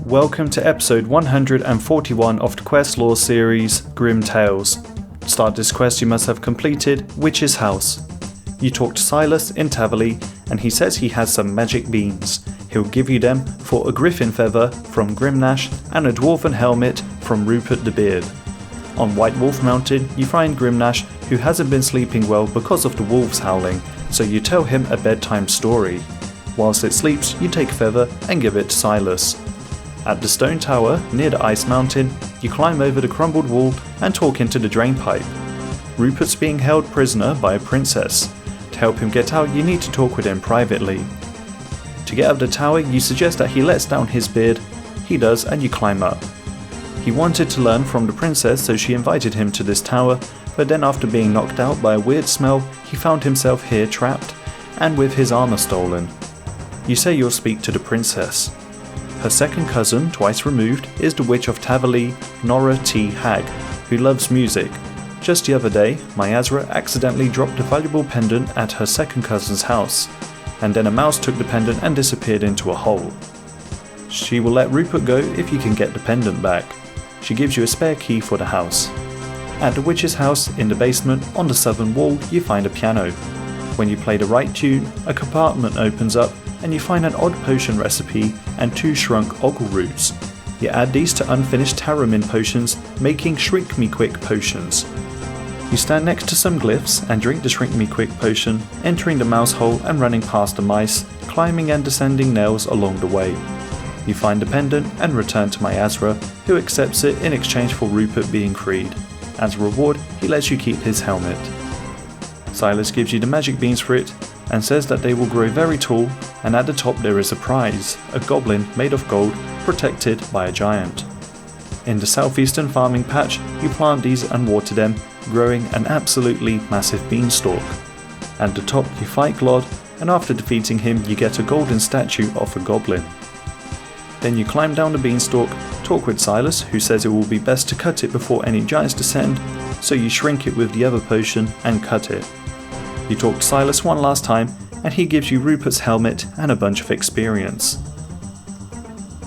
Welcome to episode 141 of the Quest Lore series, Grim Tales. To start this quest you must have completed Witch's House. You talk to Silas in Tavali and he says he has some magic beans. He'll give you them for a griffin feather from Grimnash and a dwarven helmet from Rupert the Beard. On White Wolf Mountain you find Grimnash, who hasn't been sleeping well because of the wolves howling, so you tell him a bedtime story. Whilst it sleeps, you take a feather and give it to Silas. At the stone tower near the ice mountain, you climb over the crumbled wall and talk into the drain pipe. Rupert's being held prisoner by a princess. To help him get out, you need to talk with him privately. To get up the tower, you suggest that he lets down his beard. He does, and you climb up. He wanted to learn from the princess, so she invited him to this tower, but then after being knocked out by a weird smell, he found himself here trapped, and with his armor stolen. You say you'll speak to the princess. Her second cousin, twice removed, is the Witch of Tavali, Nora T. Hag, who loves music. Just the other day, Miasra accidentally dropped a valuable pendant at her second cousin's house, and then a mouse took the pendant and disappeared into a hole. She will let Rupert go if you can get the pendant back. She gives you a spare key for the house. At the witch's house, in the basement, on the southern wall, you find a piano. When you play the right tune, a compartment opens up and you find an odd potion recipe and 2 shrunk ogle roots. You add these to unfinished Taramin potions, making Shrink Me Quick potions. You stand next to some glyphs and drink the Shrink Me Quick potion, entering the mouse hole and running past the mice, climbing and descending nails along the way. You find the pendant and return to Miasra, who accepts it in exchange for Rupert being freed. As a reward, he lets you keep his helmet. Silas gives you the magic beans for it, and says that they will grow very tall, and at the top there is a prize, a goblin made of gold, protected by a giant. In the southeastern farming patch, you plant these and water them, growing an absolutely massive beanstalk. At the top you fight Glod, and after defeating him you get a golden statue of a goblin. Then you climb down the beanstalk, talk with Silas, who says it will be best to cut it before any giants descend, so you shrink it with the other potion and cut it. You talk to Silas one last time, and he gives you Rupert's helmet and a bunch of experience.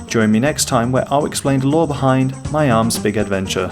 Join me next time where I'll explain the lore behind My Arm's Big Adventure.